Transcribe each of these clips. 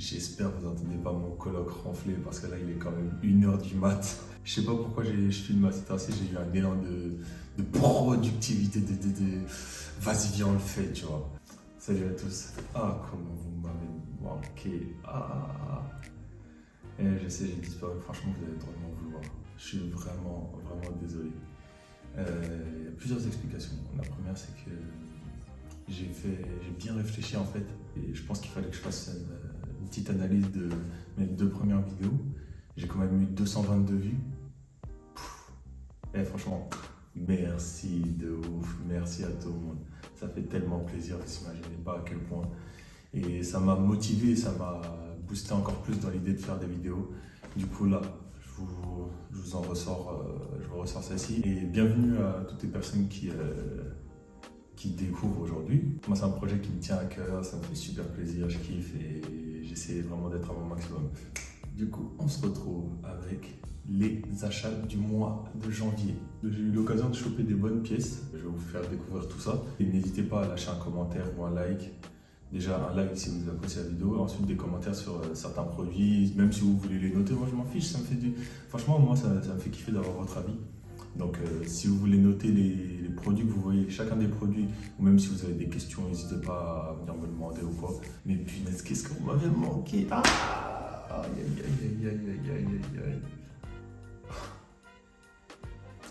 J'espère que vous n'entendez pas mon coloc ronfler parce que là il est quand même 1h du mat. Je sais pas pourquoi je filme à cette heure-ci, j'ai eu un élan de productivité, vas-y viens on le fait, tu vois. Salut à tous. Ah comment vous m'avez manqué. Et je sais j'ai disparu, franchement vous allez trop m'en vouloir. Je suis vraiment désolé. Il y a plusieurs explications. La première c'est que j'ai bien réfléchi en fait et je pense qu'il fallait que je fasse une petite analyse de mes 2 premières vidéos. J'ai quand même eu 222 vues. Et franchement, merci de ouf, merci à tout le monde. Ça fait tellement plaisir, vous n'imaginez pas à quel point. Et ça m'a motivé, ça m'a boosté encore plus dans l'idée de faire des vidéos. Du coup là, je vous ressors celle-ci. Et bienvenue à toutes les personnes qui découvrent aujourd'hui. Moi c'est un projet qui me tient à cœur, ça me fait super plaisir, je kiffe et j'essaie vraiment d'être à mon maximum. Du coup, on se retrouve avec les achats du mois de janvier. J'ai eu l'occasion de choper des bonnes pièces, je vais vous faire découvrir tout ça. Et n'hésitez pas à lâcher un commentaire ou un like. Déjà un like si vous appréciez la vidéo, ensuite des commentaires sur certains produits, même si vous voulez les noter, moi je m'en fiche, ça me fait franchement moi ça me fait kiffer d'avoir votre avis. Donc si vous voulez noter les produits que vous voyez, chacun des produits, ou même si vous avez des questions, n'hésitez pas à venir me demander ou quoi. Mais punaise, qu'est-ce que vous m'avez manqué? Aïe.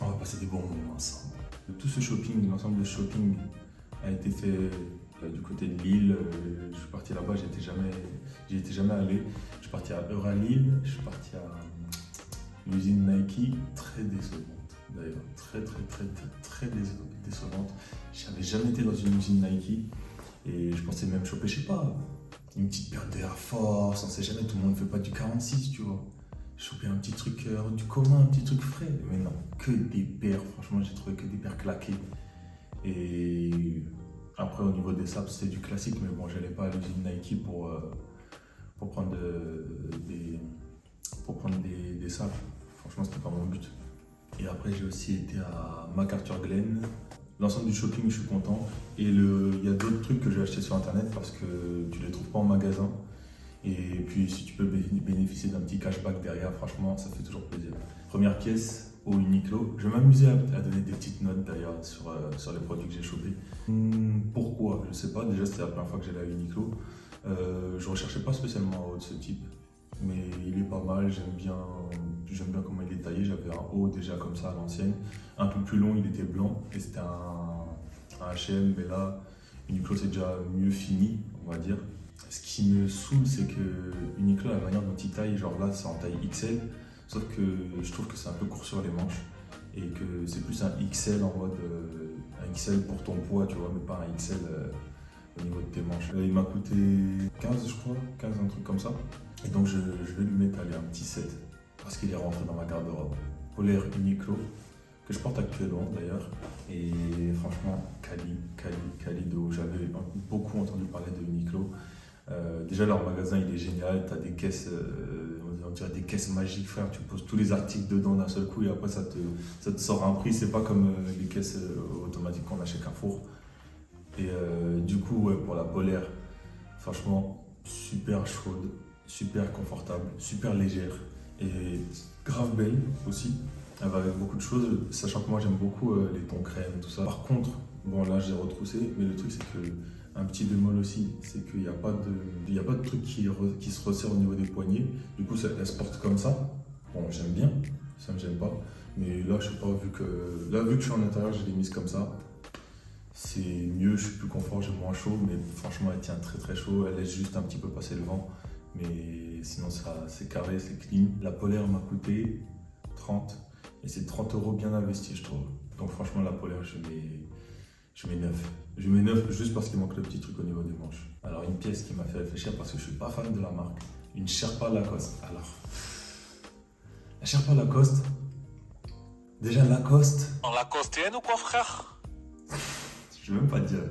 On va passer des bons moments ensemble. Tout ce shopping, l'ensemble de shopping a été fait du côté de Lille. Je suis parti là-bas, j'y étais jamais allé. Je suis parti à Euralille, je suis parti à l'usine Nike, très décevante d'ailleurs, très décevante. J'avais jamais été dans une usine Nike et je pensais même choper, je sais pas, une petite paire de Air Force, on sait jamais, tout le monde ne fait pas du 46, tu vois. Choper un petit truc du commun, un petit truc frais. Mais non, que des paires, franchement j'ai trouvé que des paires claquées. Et après au niveau des saps c'était du classique, mais bon j'allais pas à l'usine Nike pour prendre des saps. Franchement c'était pas mon but. Et après j'ai aussi été à MacArthurGlen. L'ensemble du shopping je suis content. Et il y a d'autres trucs que j'ai acheté sur internet parce que tu les trouves pas en magasin. Et puis si tu peux bénéficier d'un petit cashback derrière, franchement ça fait toujours plaisir. Première pièce au Uniqlo. Je vais m'amuser à donner des petites notes d'ailleurs sur les produits que j'ai chopés. Pourquoi? Je sais pas, déjà c'était la première fois que j'allais à Uniqlo. Je recherchais pas spécialement un haut de ce type, mais il est pas mal, j'aime bien comment il est taillé. J'avais un haut déjà comme ça à l'ancienne, un peu plus long, il était blanc et c'était un H&M, mais là Uniqlo c'est déjà mieux fini on va dire. Ce qui me saoule, c'est que Uniqlo, la manière dont il taille, genre là c'est en taille XL, sauf que je trouve que c'est un peu court sur les manches et que c'est plus un XL en mode un XL pour ton poids, tu vois, mais pas un XL au niveau de tes manches. Il m'a coûté 15, je crois, 15, un truc comme ça. Et donc je vais lui mettre allez, un petit 7 parce qu'il est rentré dans ma garde-robe. Polaire Uniqlo, que je porte actuellement d'ailleurs. Et franchement, Cali de ouf. J'avais beaucoup entendu parler de Uniqlo. Déjà leur magasin il est génial, tu as des caisses, on dirait des caisses magiques frère, tu poses tous les articles dedans d'un seul coup et après ça te sort un prix, c'est pas comme les caisses automatiques qu'on a chez Carrefour. Et du coup ouais, pour la polaire, franchement super chaude, super confortable, super légère et grave belle aussi. Elle va avec beaucoup de choses, sachant que moi j'aime beaucoup les tons crème, tout ça. Par contre, bon là j'ai retroussé, mais le truc c'est que un petit bémol aussi, c'est qu'il n'y a pas de truc qui se resserre au niveau des poignets. Du coup, elle se porte comme ça. Bon, j'aime bien, ça ne me gêne pas. Mais là, je sais pas, vu que je suis en intérieur, j'ai les mises comme ça. C'est mieux, je suis plus confort, j'ai moins chaud. Mais franchement, elle tient très chaud. Elle laisse juste un petit peu passer le vent. Mais sinon, c'est carré, c'est clean. La polaire m'a coûté 30. Et c'est 30 € bien investi, je trouve. Donc franchement, la polaire, je mets 9. Je mets 9 juste parce qu'il manque le petit truc au niveau des manches. Alors une pièce qui m'a fait réfléchir parce que je suis pas fan de la marque. Une Sherpa Lacoste. Alors, la Sherpa Lacoste, déjà Lacoste... En Lacostienne ou quoi frère? Je vais même pas dire.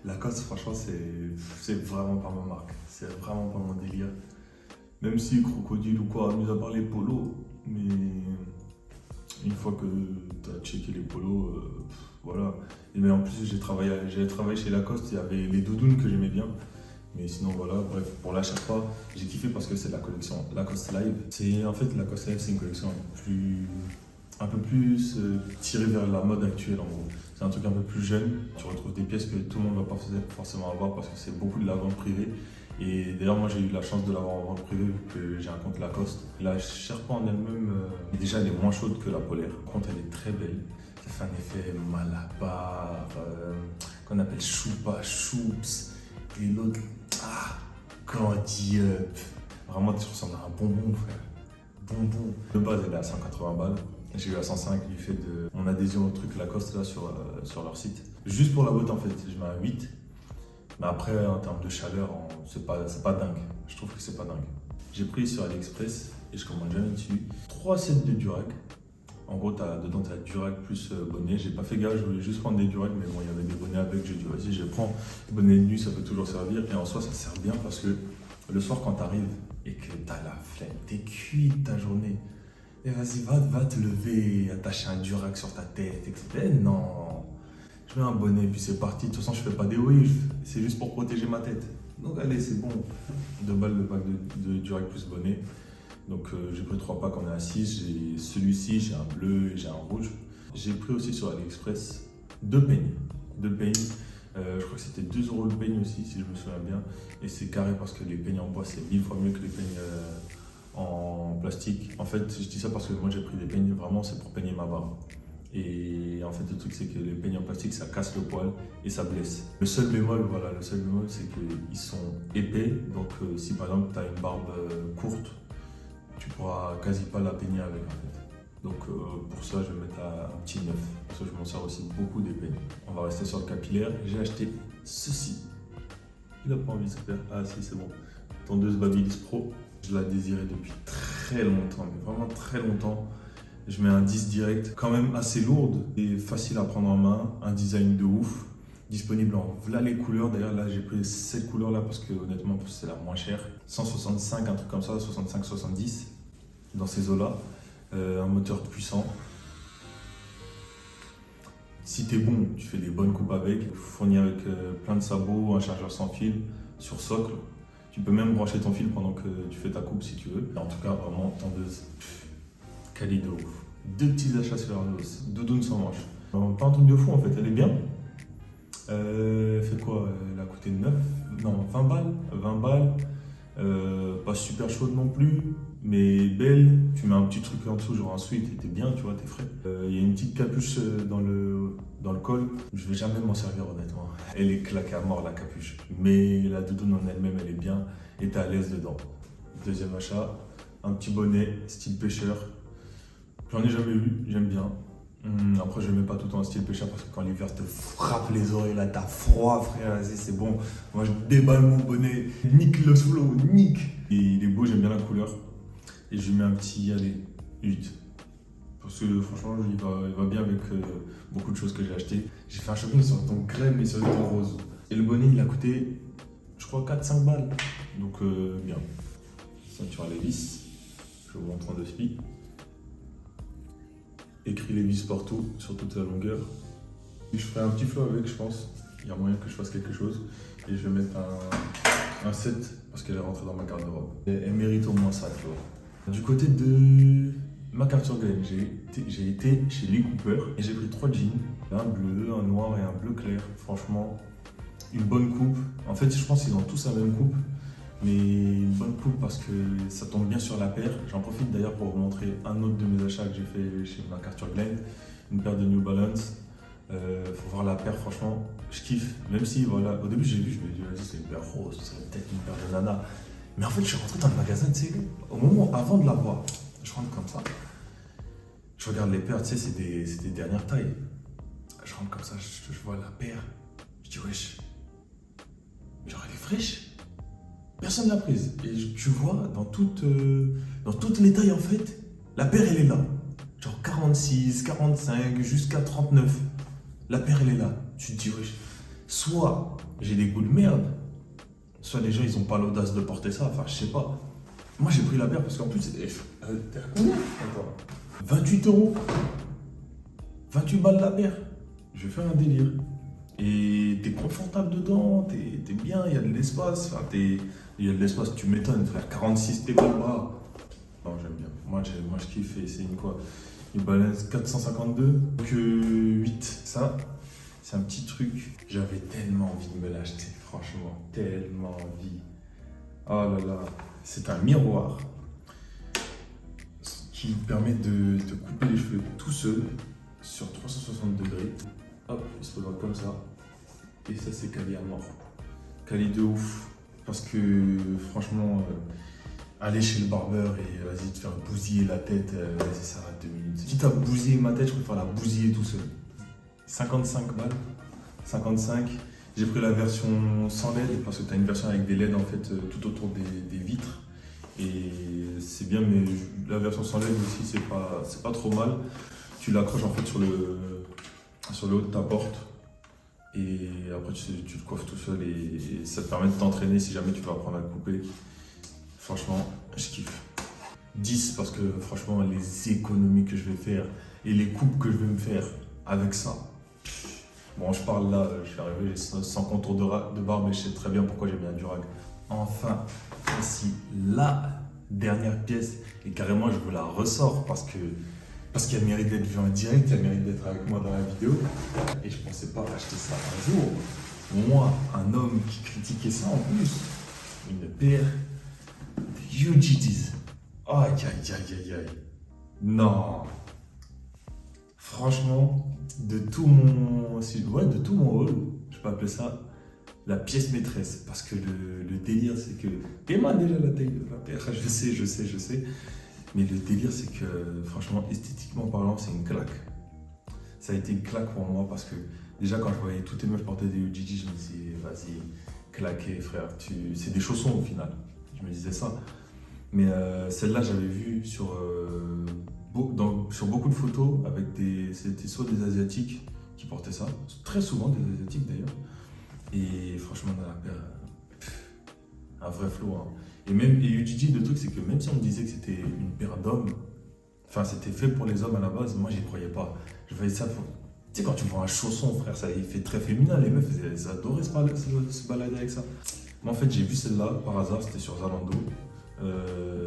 Lacoste franchement c'est vraiment pas ma marque. C'est vraiment pas mon délire. Même si crocodile ou quoi, mis à part les polos. Mais une fois que tu as checké les polos... voilà. Et mais en plus, j'ai travaillé chez Lacoste, il y avait les doudounes que j'aimais bien. Mais sinon voilà, bref, pour la Sherpa, j'ai kiffé parce que c'est la collection Lacoste Live. En fait, Lacoste Live, c'est une collection un peu plus tirée vers la mode actuelle en gros. C'est un truc un peu plus jeune. Tu retrouves des pièces que tout le monde ne va pas forcément avoir parce que c'est beaucoup de la vente privée. Et d'ailleurs, moi j'ai eu la chance de l'avoir en vente privée vu que j'ai un compte Lacoste. La Sherpa en elle-même, déjà elle est moins chaude que la polaire. Par contre, elle est très belle. Ça fait un effet malabar, qu'on appelle choupa, choups. Et l'autre, candy up. Vraiment, tu ressembles à un bonbon, frère. Bonbon. De base, elle est à 180 balles. J'ai eu à 105 du fait de mon adhésion au truc Lacoste là sur leur site. Juste pour la boîte en fait, je mets un 8. Mais après, en termes de chaleur, c'est pas dingue. Je trouve que c'est pas dingue. J'ai pris sur AliExpress et je commande jamais dessus 3 sets de Durac. En gros, dedans, tu as Durac plus bonnet. J'ai pas fait gaffe, je voulais juste prendre des Durac, mais bon, il y avait des bonnets avec. J'ai dit, vas-y, je prends. Bonnet de nuit, ça peut toujours servir. Et en soi, ça sert bien parce que le soir, quand tu arrives et que tu as la flemme, t'es cuit ta journée, et vas-y, va te lever, attacher un Durac sur ta tête, etc. Et non, je mets un bonnet, puis c'est parti. De toute façon, je fais pas des waves, c'est juste pour protéger ma tête. Donc, allez, c'est bon. 2 balles le pack de Durac plus bonnet. Donc j'ai pris 3 packs, on est à 6, j'ai celui-ci, j'ai un bleu et j'ai un rouge. J'ai pris aussi sur AliExpress 2 peignes. Je crois que c'était 2 € le peigne aussi, si je me souviens bien. Et c'est carré parce que les peignes en bois, c'est 1000 fois mieux que les peignes en plastique. En fait, je dis ça parce que moi j'ai pris des peignes, vraiment c'est pour peigner ma barbe. Et en fait, le truc, c'est que les peignes en plastique, ça casse le poil et ça blesse. Le seul bémol, c'est qu'ils sont épais. Donc si par exemple tu as une barbe courte, tu pourras quasi pas la peigner avec en fait. Donc pour ça je vais mettre un petit 9. Parce que je m'en sers aussi beaucoup des peignes. On va rester sur le capillaire. J'ai acheté ceci. Il a pas envie de se faire. Ah si, c'est bon. Tondeuse Babyliss Pro. Je la désirais depuis très longtemps, mais vraiment très longtemps. Je mets un 10 direct, quand même assez lourde et facile à prendre en main. Un design de ouf. Disponible en voilà les couleurs. D'ailleurs là j'ai pris cette couleur là parce que honnêtement c'est la moins chère. 165, un truc comme ça, 65-70 dans ces eaux là. Un moteur puissant. Si t'es bon, tu fais des bonnes coupes avec. Fourni avec plein de sabots, un chargeur sans fil sur socle. Tu peux même brancher ton fil pendant que tu fais ta coupe si tu veux. En tout cas vraiment tondeuse quali de ouf. 2 petits achats sur la dose. Doudoune sans manche. Pas un truc de fou en fait, elle est bien. Elle fait quoi? Elle a coûté 20 balles. 20 balles. Pas super chaude non plus, mais belle. Tu mets un petit truc en dessous, genre un sweat, et t'es bien, tu vois, t'es frais. Il y a une petite capuche dans le col. Je vais jamais m'en servir honnêtement. Elle est claquée à mort la capuche. Mais la doudoune en elle-même, elle est bien et t'es à l'aise dedans. Deuxième achat, un petit bonnet style pêcheur. J'en ai jamais eu, j'aime bien. Après, je ne mets pas tout le temps en style pêcheur parce que quand l'hiver te frappe les oreilles, là, t'as froid, frère, vas-y, c'est bon. Moi, je déballe mon bonnet, nique le slow, nique. Et il est beau, j'aime bien la couleur. Et je lui mets un petit, allez, 8. Parce que franchement, il va bien avec beaucoup de choses que j'ai achetées. J'ai fait un shopping sur le ton crème et sur le ton rose. Et le bonnet, il a coûté, je crois, 4-5 balles. Donc, bien. Ceinture à vis. Je vous montre en dessus. Écrit Levi's partout, sur toute la longueur. Et je ferai un petit flow avec, je pense. Il y a moyen que je fasse quelque chose. Et je vais mettre un 7 parce qu'elle est rentrée dans ma garde-robe. Elle mérite au moins ça, tu vois. Du côté de McArthur Glen, j'ai été chez Lee Cooper et j'ai pris 3 jeans. Un bleu, un noir et un bleu clair. Franchement, une bonne coupe. En fait, je pense qu'ils ont tous la même coupe. Mais une bonne coupe parce que ça tombe bien sur la paire. J'en profite d'ailleurs pour vous montrer un autre de mes achats que j'ai fait chez McArthur Glen, une paire de New Balance. Faut voir la paire, franchement, je kiffe. Même si, voilà, au début j'ai vu, je me dis, vas-y, c'est une paire rose, c'est peut-être une paire de nana. Mais en fait, je suis rentré dans le magasin, tu sais, au moment avant de la voir, je rentre comme ça. Je regarde les paires, tu sais, c'est des dernières tailles. Je rentre comme ça, je vois la paire. Je dis, wesh, genre elle est fraîche. Personne l'a prise. Et tu vois, dans toutes les tailles, en fait, la paire, elle est là. Genre 46, 45, jusqu'à 39. La paire, elle est là. Tu te dis, wesh, soit j'ai des goûts de merde, soit les gens, ils n'ont pas l'audace de porter ça. Enfin, je sais pas. Moi, j'ai pris la paire parce qu'en plus, t'es à combien? Attends. 28 €. 28 balles la paire. Je vais faire un délire. Et t'es confortable dedans, t'es bien, il y a de l'espace. Enfin, il y a de l'espace, tu m'étonnes, frère. 46, t'es pas le bras. Non, j'aime bien. Moi, je kiffe. Et c'est une quoi? Une balance 452 que 8. Ça, c'est un petit truc. J'avais tellement envie de me l'acheter, franchement. Tellement envie. Oh là là. C'est un miroir qui permet de couper les cheveux tout seul sur 360 degrés. Hop, il se posera comme ça. Et ça, c'est quali à mort. Quali de ouf. Parce que franchement, aller chez le barbeur et vas-y te faire bousiller la tête, vas-y, ça va 2 minutes. Quitte à bousiller ma tête, je préfère la bousiller tout seul. 55 balles. 55. J'ai pris la version sans LED parce que tu as une version avec des LED en fait tout autour des vitres. Et c'est bien, mais la version sans LED aussi, c'est pas trop mal. Tu l'accroches en fait sur le haut de ta porte. Et après, tu le coiffes tout seul et ça te permet de t'entraîner si jamais tu vas apprendre à le couper. Franchement, je kiffe. 10 parce que franchement, les économies que je vais faire et les coupes que je vais me faire avec ça. Bon, je parle là, je suis arrivé, j'ai 100 contours de barbe et je sais très bien pourquoi j'ai mis un durag. Enfin, voici la dernière pièce et carrément, je vous la ressors parce qu'elle mérite d'être vue en direct, elle mérite d'être avec moi dans la vidéo. Et je pensais pas acheter ça un jour. Moi, un homme qui critiquait ça en plus. Une paire de UGGs. Aïe, aïe, aïe, aïe, aïe. Non. Franchement, de tout mon haul, je peux appeler ça la pièce maîtresse. Parce que le délire, c'est que... Et moi, déjà, la taille de la paire, je sais. Mais le délire, c'est que, franchement, esthétiquement parlant, c'est une claque. Ça a été une claque pour moi parce que, déjà, quand je voyais toutes les meufs porter des UGG, je me disais, vas-y, claquez, frère. C'est des chaussons, au final. Je me disais ça. Mais celle-là, j'avais vu sur beaucoup de photos, c'était soit des Asiatiques qui portaient ça, très souvent des Asiatiques, d'ailleurs. Et franchement, dans la paire, un vrai flow, hein. Et UGG, le truc, c'est que même si on me disait que c'était une paire d'hommes, enfin, c'était fait pour les hommes à la base, moi, j'y croyais pas. Je voyais ça pour... Tu sais, quand tu vois un chausson, frère, ça il fait très féminin. Les meufs, elles adoraient se balader avec ça. Moi, en fait, j'ai vu celle-là par hasard, c'était sur Zalando.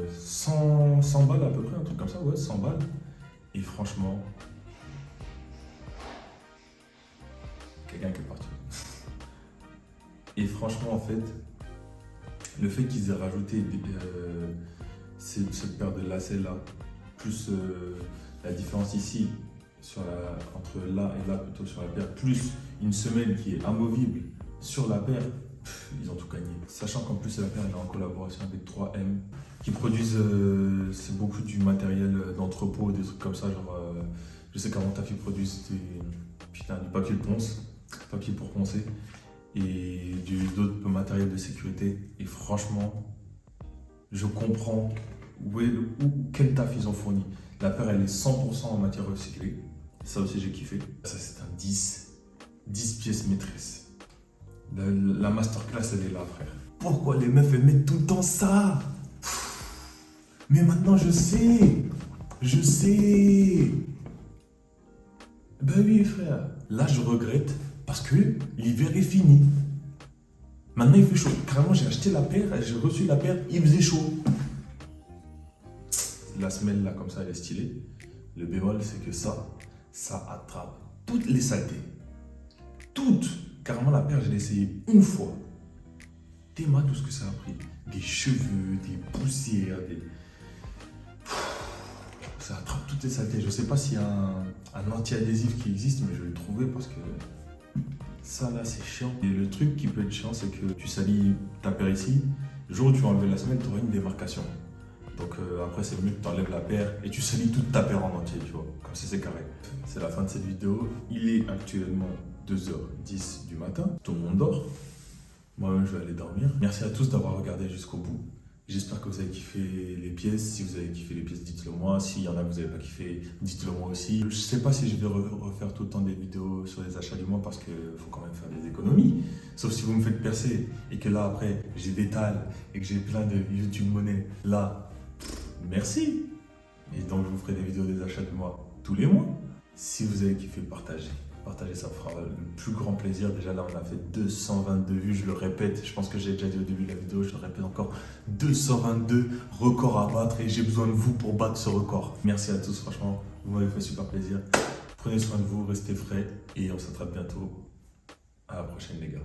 100 balles à peu près, un truc comme ça, ouais, 100 balles. Et franchement, quelqu'un qui est parti. Et franchement, en fait, le fait qu'ils aient rajouté cette paire de lacets là, plus la différence ici entre là et là, plutôt sur la paire, plus une semelle qui est amovible sur la paire, ils ont tout gagné. Sachant qu'en plus la paire elle est en collaboration avec 3M qui produisent c'est beaucoup du matériel d'entrepôt, des trucs comme ça, genre je sais qu'avant Tafi produisent du papier de ponce, papier pour poncer et d'autres matériels de sécurité. Et franchement, je comprends quel taf ils ont fourni. La paire, elle est 100% en matière recyclée. Ça aussi, j'ai kiffé. Ça, c'est un 10 pièces maîtresse. La masterclass, elle est là, frère. Pourquoi les meufs, elles mettent tout le temps ça? Mais maintenant, je sais. Ben oui, frère. Là, je regrette. Parce que l'hiver est fini. Maintenant, il fait chaud. Carrément, j'ai acheté la paire, j'ai reçu la paire, il faisait chaud. La semelle, là, comme ça, elle est stylée. Le bémol, c'est que ça attrape toutes les saletés. Toutes. Carrément, la paire, je l'ai essayé une fois. T'aimes tout ce que ça a pris. Des cheveux, des poussières, ça attrape toutes les saletés. Je ne sais pas s'il y a un anti-adhésif qui existe, mais je vais le trouver parce que... Ça là c'est chiant. Et le truc qui peut être chiant c'est que tu salis ta paire ici, le jour où tu vas enlever la semelle, tu auras une démarcation. Donc après c'est mieux que tu enlèves la paire et tu salis toute ta paire en entier, tu vois, comme si c'est carré. C'est la fin de cette vidéo. Il est actuellement 2h10 du matin, tout le monde dort. Moi-même je vais aller dormir. Merci à tous d'avoir regardé jusqu'au bout. J'espère que vous avez kiffé les pièces. Si vous avez kiffé les pièces, dites-le moi. S'il y en a que vous n'avez pas kiffé, dites-le moi aussi. Je ne sais pas si je vais refaire tout le temps des vidéos sur les achats du mois parce qu'il faut quand même faire des économies. Sauf si vous me faites percer et que là, après, j'ai des tales et que j'ai plein de YouTube monnaie. Là, merci. Et donc, je vous ferai des vidéos des achats du mois tous les mois. Si vous avez kiffé, partagez. partager, ça me fera le plus grand plaisir. Déjà là, on a fait 222 vues, je le répète, je pense que j'ai déjà dit au début de la vidéo, je le répète encore, 222 records à battre et j'ai besoin de vous pour battre ce record. Merci à tous, franchement, vous m'avez fait super plaisir. Prenez soin de vous, restez frais et on s'attrape bientôt. À la prochaine les gars.